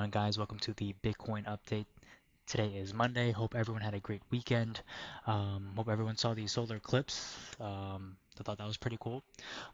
Guys? Welcome to the Bitcoin update. Today is Monday. Hope everyone had a great weekend. Hope everyone saw the solar eclipse. I thought that was pretty cool.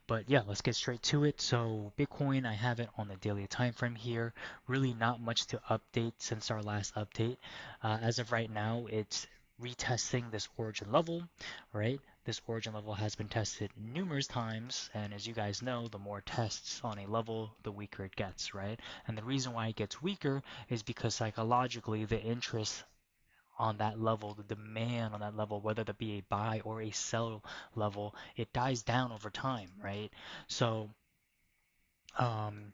But yeah, let's get straight to it. So Bitcoin, I have it on the daily time frame here. Really not much to update since our last update. As of right now, it's retesting this origin level, right? This origin level has been tested numerous times, and as you guys know, the more tests on a level, the weaker it gets, right? And the reason why it gets weaker is because psychologically the interest on that level, the demand on that level, whether that be a buy or a sell level, it dies down over time, right? So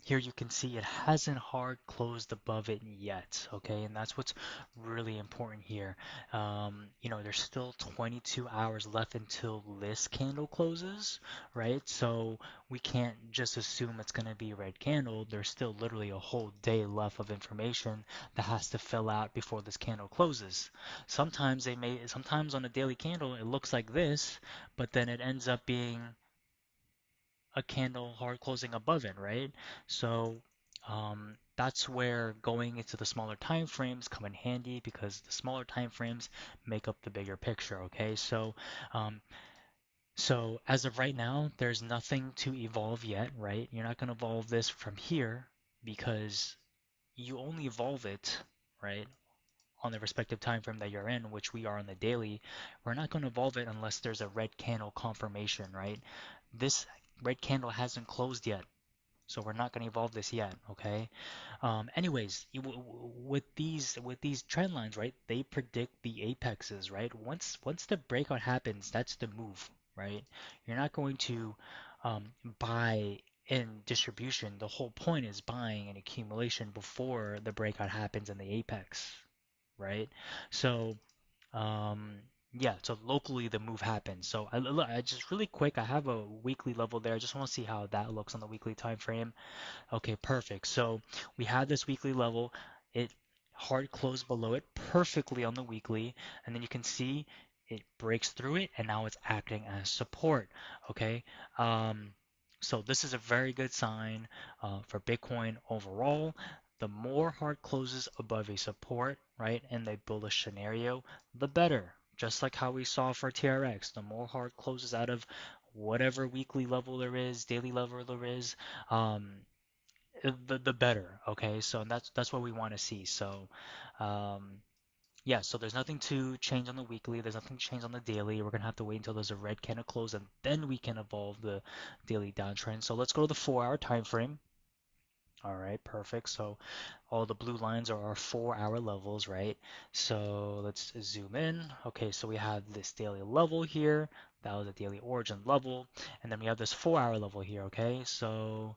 here you can see it hasn't hard closed above it yet, okay? And that's what's really important here. There's still 22 hours left until this candle closes, right? So we can't just assume it's going to be a red candle. There's still literally a whole day left of information that has to fill out before this candle closes. Sometimes on a daily candle, it looks like this, but then it ends up being a candle hard closing above it, right? So that's where going into the smaller time frames come in handy because the smaller time frames make up the bigger picture. Okay, um, so as of right now, there's nothing to evolve yet, right? You're not going to evolve this from here because you only evolve it, right? On the respective time frame that you're in, which we are on the daily, we're not going to evolve it unless there's a red candle confirmation, right? This red candle hasn't closed yet, so we're not going to evolve this yet, okay? Anyways, with these trend lines, right? They predict the apexes, right? Once the breakout happens, that's the move, right? You're not going to buy in distribution. The whole point is buying an accumulation before the breakout happens in the apex, right? So um, yeah, so locally the move happens. So I just really quick, I have a weekly level there. I just want to see how that looks on the weekly time frame. Okay, perfect. So we have this weekly level. It hard closed below it perfectly on the weekly, and then you can see it breaks through it, and now it's acting as support. Okay, um, so this is a very good sign for Bitcoin overall. The more hard closes above a support, right, in the bullish scenario, the better. Just like how we saw for TRX, the more hard closes out of whatever weekly level there is, daily level there is, um, the better. Okay, so that's what we want to see. So, um, yeah, so there's nothing to change on the weekly. There's nothing to change on the daily. We're gonna have to wait until there's a red candle close, and then we can evolve the daily downtrend. So let's go to the 4-hour time frame. All right, perfect. So all the blue lines are our 4-hour levels, right? So let's zoom in. Okay, so we have this daily level here. That was a daily origin level. And then we have this 4-hour level here, okay? So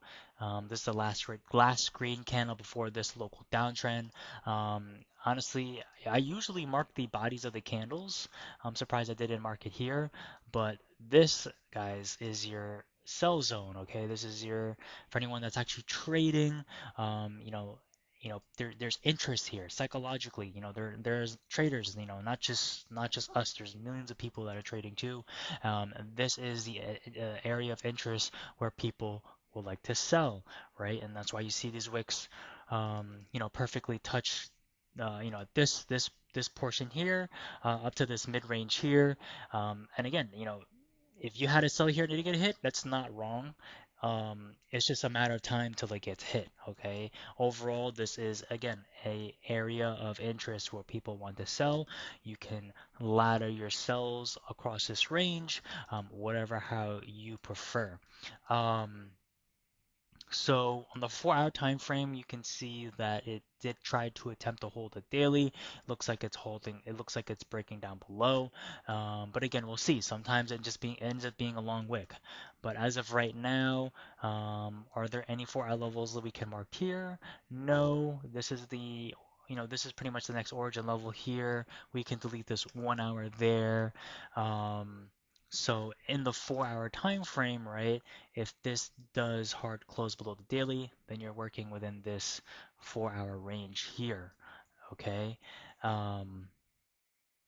this is the last green candle before this local downtrend. Honestly, I usually mark the bodies of the candles. I'm surprised I didn't mark it here, but this, guys, is your sell zone, okay? This is your, for anyone that's actually trading, um, you know, there's interest here psychologically. There's traders, not just us. There's millions of people that are trading too. And this is the area of interest where people will like to sell, right? And that's why you see these wicks, perfectly touch, this portion here, up to this mid range here. And again, if you had to sell here and it didn't get hit, that's not wrong. It's just a matter of time till it gets hit, okay? Overall, this is again a area of interest where people want to sell. You can ladder your sells across this range, whatever how you prefer. Um, so on the 4-hour time frame, you can see that it did try to attempt to hold it daily. Looks like it's holding. It looks like it's breaking down below. But again, we'll see. Sometimes it just ends up being a long wick. But as of right now, are there any 4-hour levels that we can mark here? No. This is pretty much the next origin level here. We can delete this 1 hour there. Um, so in the 4-hour time frame, right? If this does hard close below the daily, then you're working within this 4-hour range here, okay? Um,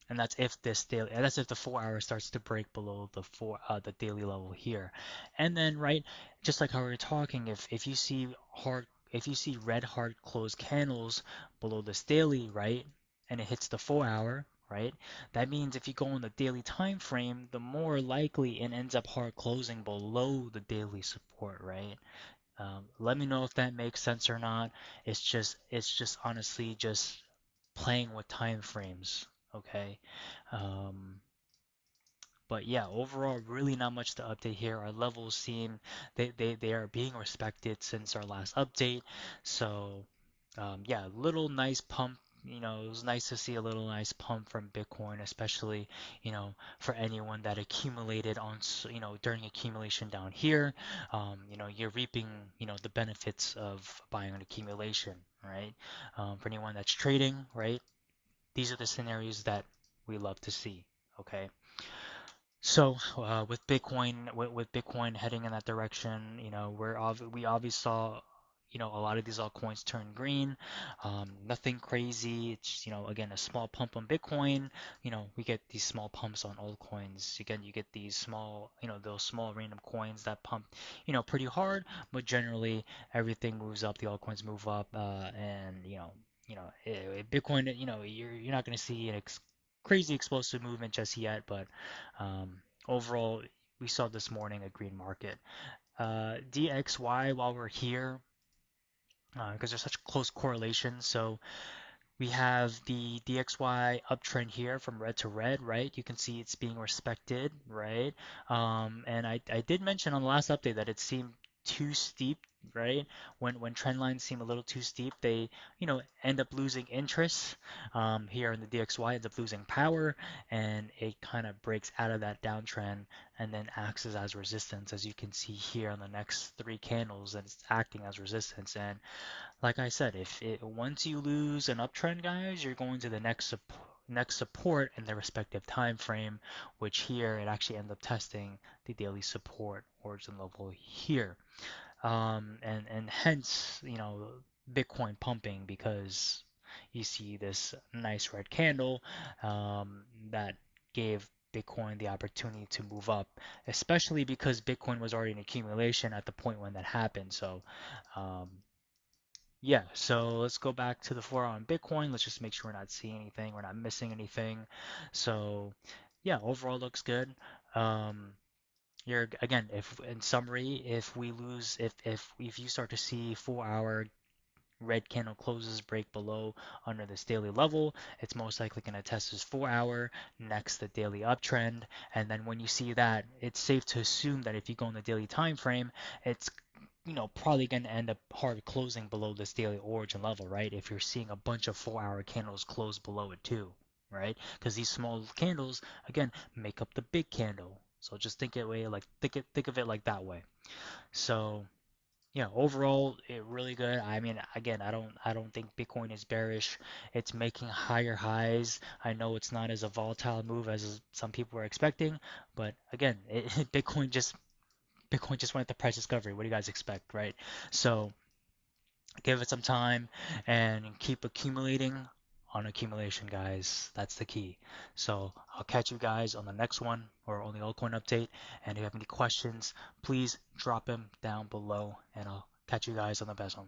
and that's if the 4 hour starts to break below the daily level here. And then, right, just like how we were talking, if you see hard if you see red hard closed candles below this daily, right, and it hits the 4 hour, right, that means if you go on the daily time frame, the more likely it ends up hard closing below the daily support, right? Let me know if that makes sense or not. It's just honestly just playing with time frames, okay? Um, but yeah, overall, really not much to update here. Our levels seem they are being respected since our last update. So yeah, little nice pump. It was nice to see a little nice pump from Bitcoin, especially, for anyone that accumulated during accumulation down here. You're reaping, the benefits of buying an accumulation, right? For anyone that's trading, right? These are the scenarios that we love to see. Okay. So with Bitcoin heading in that direction, we obviously saw, a lot of these altcoins turn green. Nothing crazy. It's, again, a small pump on Bitcoin. We get these small pumps on altcoins. Again, you get these small, those small random coins that pump, pretty hard. But generally, everything moves up. The altcoins move up, and Bitcoin, you're not going to see an ex crazy explosive movement just yet, but overall, we saw this morning a green market. DXY, while we're here, because there's such close correlation, so we have the DXY uptrend here from red to red, right? You can see it's being respected, right? And I did mention on the last update that it seemed too steep, right? When trend lines seem a little too steep, they, end up losing interest. Here in the DXY, ends up losing power, and it kind of breaks out of that downtrend and then acts as resistance, as you can see here on the next three candles, and it's acting as resistance. And like I said, once you lose an uptrend, guys, you're going to the next support in the respective time frame, which here it actually ends up testing the daily support origin level here. And hence, Bitcoin pumping, because you see this nice red candle that gave Bitcoin the opportunity to move up, especially because Bitcoin was already in accumulation at the point when that happened. So um, yeah, so let's go back to the 4 hour on Bitcoin. Let's just make sure we're not seeing anything, we're not missing anything. So yeah, overall looks good. Um, you're again, if in summary, if we lose, if you start to see 4 hour red candle closes break below under this daily level, it's most likely going to test this 4 hour, next the daily uptrend, and then when you see that, it's safe to assume that if you go in the daily time frame, it's probably going to end up hard closing below this daily origin level, right? If you're seeing a bunch of 4 hour candles close below it too, right? Because these small candles, again, make up the big candle. So just think of it like that way. So yeah, overall, it really good. I mean, again, I don't think Bitcoin is bearish. It's making higher highs. I know it's not as a volatile move as some people were expecting, but again, Bitcoin just went to price discovery. What do you guys expect, right? So give it some time and keep accumulating on accumulation, guys. That's the key. So I'll catch you guys on the next one, or on the altcoin update. And if you have any questions, please drop them down below, and I'll catch you guys on the best one.